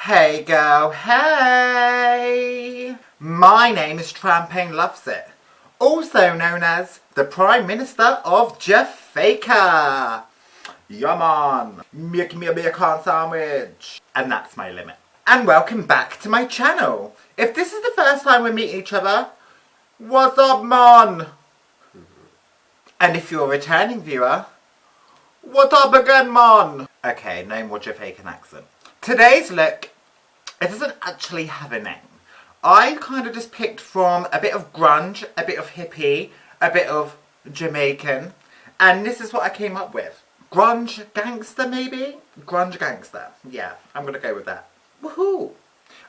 Hey girl, hey! My name is Trampagne Lovesit, also known as the Prime Minister of Jamaica. Yeah man, make me a bacon sandwich. And that's my limit. And welcome back to my channel. If this is the first time we meet each other, what's up man? And if you're a returning viewer, what up again man? Okay, no more Jamaican accent. Today's look, it doesn't actually have a name. I kind of just picked from a bit of grunge, a bit of hippie, a bit of Jamaican, and this is what I came up with. Grunge gangster maybe? Grunge gangster. Yeah, I'm going to go with that. Woohoo!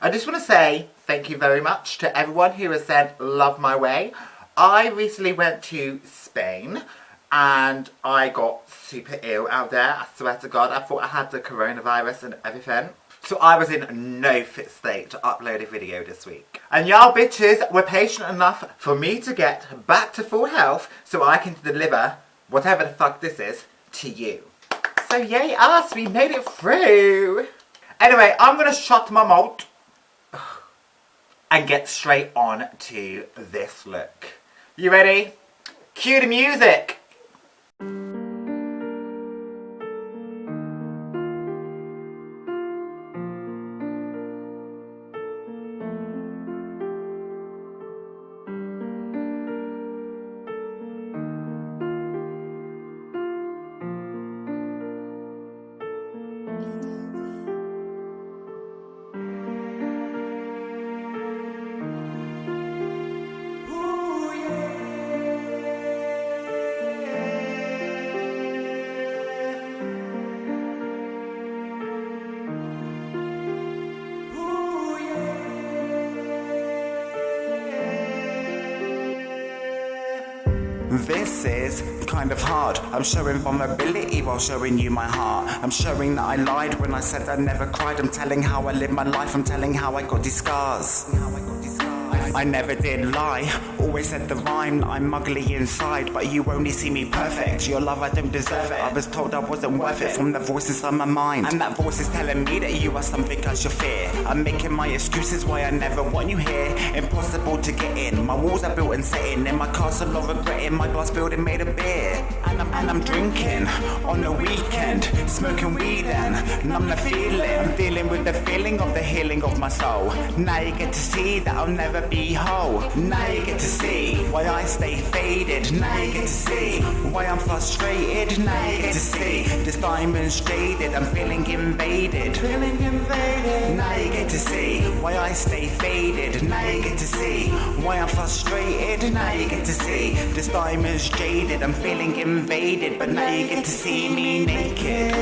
I just want to say thank you very much to everyone who has sent love my way. I recently went to Spain and I got super ill out there. I swear to God, I thought I had the coronavirus and everything. So I was in no fit state to upload a video this week. And y'all bitches were patient enough for me to get back to full health so I can deliver whatever the fuck this is to you. So yay us, we made it through. Anyway, I'm gonna shut my mouth and get straight on to this look. You ready? Cue the music. This is kind of hard. I'm showing vulnerability while showing you my heart. I'm showing that I lied when I said I never cried. I'm telling how I live my life. I'm telling how I got these scars. I never did lie, always said the rhyme. I'm ugly inside, but you only see me perfect. Your love, I don't deserve it. I was told I wasn't worth it from the voice inside my mind. And that voice is telling me that you are something I should fear. I'm making my excuses why I never want you here. Impossible to get in, my walls are built and setting. In my castle of regretting, my glass building made of beer. And I'm drinking on the weekend, smoking weed and numb the feeling. I'm dealing with the feeling of the healing of my soul. Now you get to see that I'll never be whole. Now you get to see why I stay faded. Now you get to see why I'm frustrated. Now you get to see this diamond's jaded. I'm feeling invaded. Now you get to see why I stay faded. Now you get to see why I'm frustrated. Now you get to see this diamond's jaded. I'm feeling invaded, but now you get to see me naked.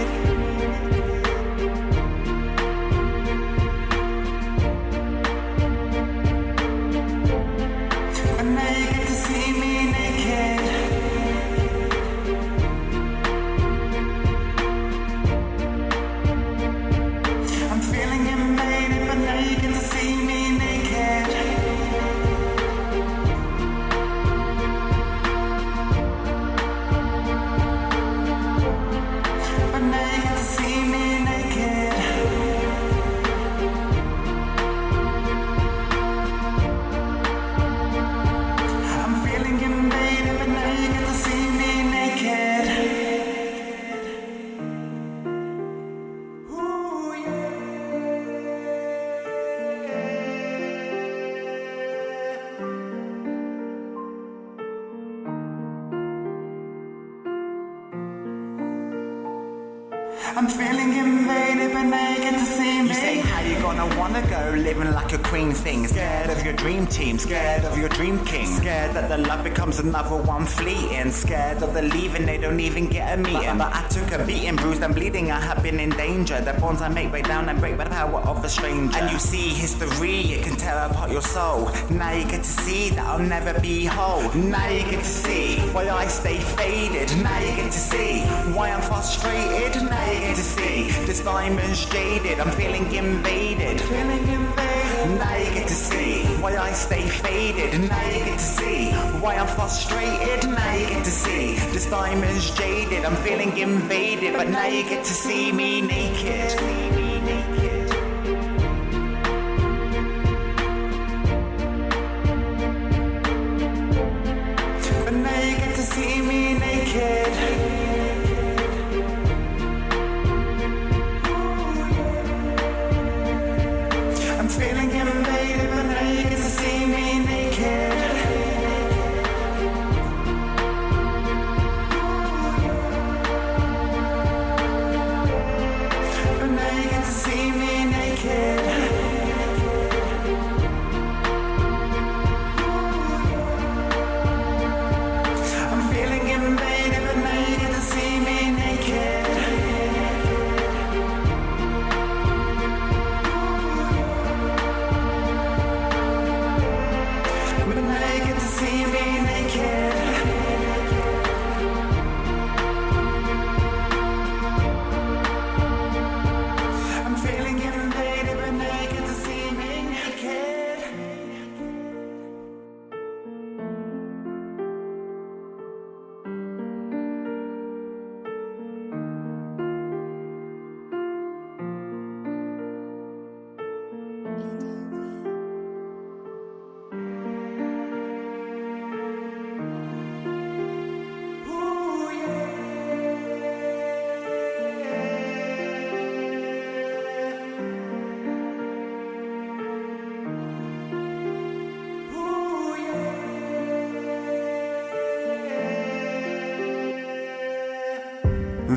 I'm feeling invaded, but now you get to see me. You say how you gonna wanna go, living like a queen thing. Scared of your dream team, scared of your dream king. Scared that the love becomes another one fleeting. Scared of the leaving, they don't even get a meeting. But I took a beating, bruised and bleeding, I have been in danger. The bonds I make break down and break by the power of a stranger. And you see history, it can tear apart your soul. Now you get to see that I'll never be whole. Now you get to see why I stay faded. Now you get to see why I'm frustrated. Now you get to see this diamond's jaded. I'm feeling invaded. Now you get to see why I stay faded. Now you get to see why I'm frustrated. Now you get to see this diamond's jaded. I'm feeling invaded, but now you get to see me naked.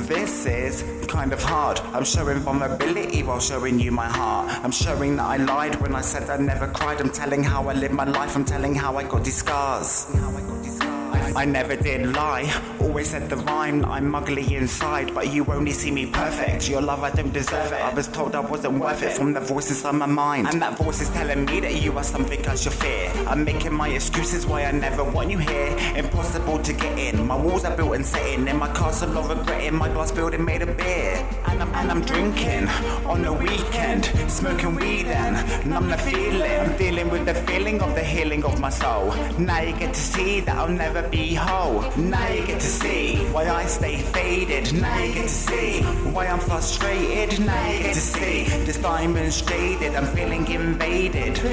This is kind of hard. I'm showing vulnerability while showing you my heart. I'm showing that I lied when I said I never cried. I'm telling how I live my life. I'm telling how I got these scars. I never did lie, always said the rhyme. I'm ugly inside, but you only see me perfect. Your love, I don't deserve it. I was told I wasn't worth it from the voice inside my mind. And that voice is telling me that you are something I should fear. I'm making my excuses why I never want you here. Impossible to get in, my walls are built and setting. In my castle of regretting, my glass building made of beer. And I'm drinking on the weekend, smoking weed and numb the feeling. I'm dealing with the feeling of the healing of my soul. Now you get to see that I'll never be whole. Now you get to see why I stay faded. Now you get to see why I'm frustrated. Now you get to see this diamond's jaded. I'm feeling invaded.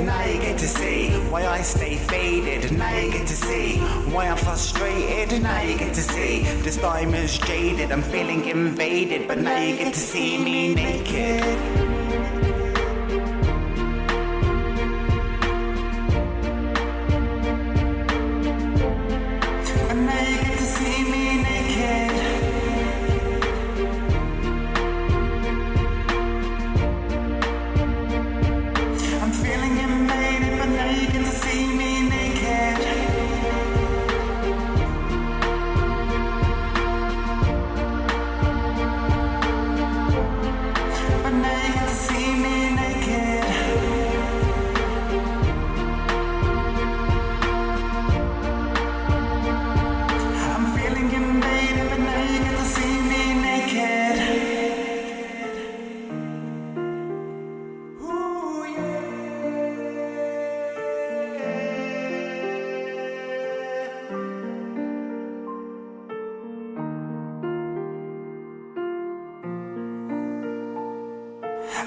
Now you get to see why I stay faded. Now you get to see why I'm frustrated. Now you get to see this diamond's jaded. I'm feeling invaded, but now you get to see me naked.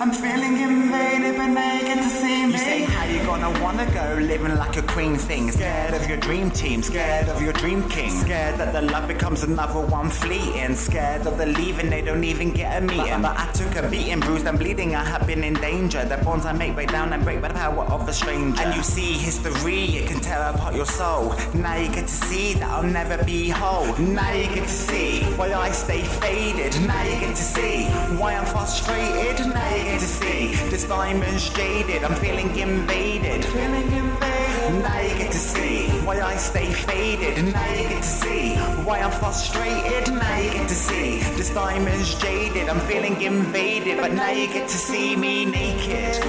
I'm feeling invaded, but now you get to see me. You say how you gonna wanna go, living like a queen thing. Scared of your dream team, scared of your dream king. Scared that the love becomes another one fleeting. Scared of the leaving, they don't even get a meeting. But I took a beating, bruised and bleeding, I have been in danger. The bonds I make break down and break by the power of a stranger. And you see history, it can tear apart your soul. Now you get to see that I'll never be whole. Now you get to see why I stay faded. Now you get to see why I'm frustrated. Now you get to see this diamond's jaded. I'm feeling invaded. Now you get to see why I stay faded. Now you get to see why I'm frustrated. Now you get to see this diamond's jaded. I'm feeling invaded, but now you get to see me naked.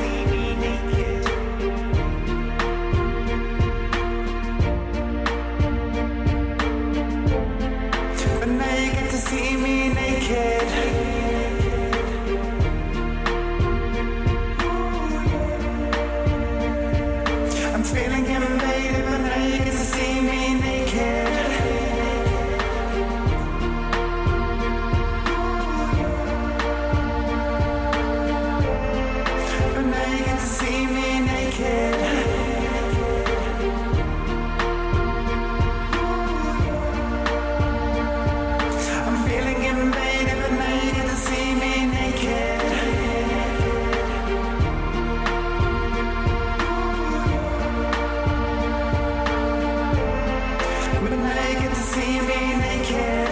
But now you get to see me naked. I'm feeling invaded, but now you get to see me naked. But now you get to see me naked. I'm feeling invaded, but now you get to see me naked. But now you get to see me naked.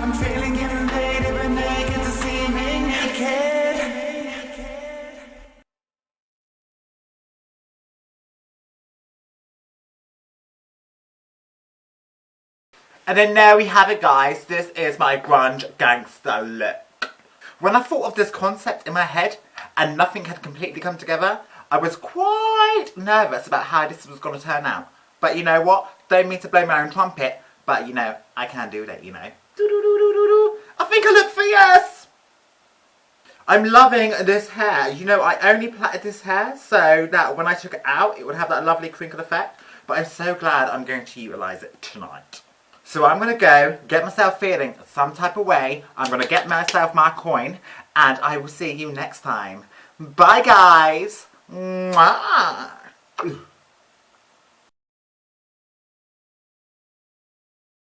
I'm feeling invaded, but now you get to see me naked. And then there we have it, guys. This is my grunge gangster look. When I thought of this concept in my head and nothing had completely come together, I was quite nervous about how this was going to turn out. But you know what? Don't mean to blow my own trumpet, but you know, I can do that, you know. I think I look fierce! I'm loving this hair. You know, I only plaited this hair so that when I took it out, it would have that lovely crinkle effect. But I'm so glad I'm going to utilise it tonight. So I'm going to go get myself feeling some type of way. I'm going to get myself my coin. And I will see you next time. Bye, guys. Mwah.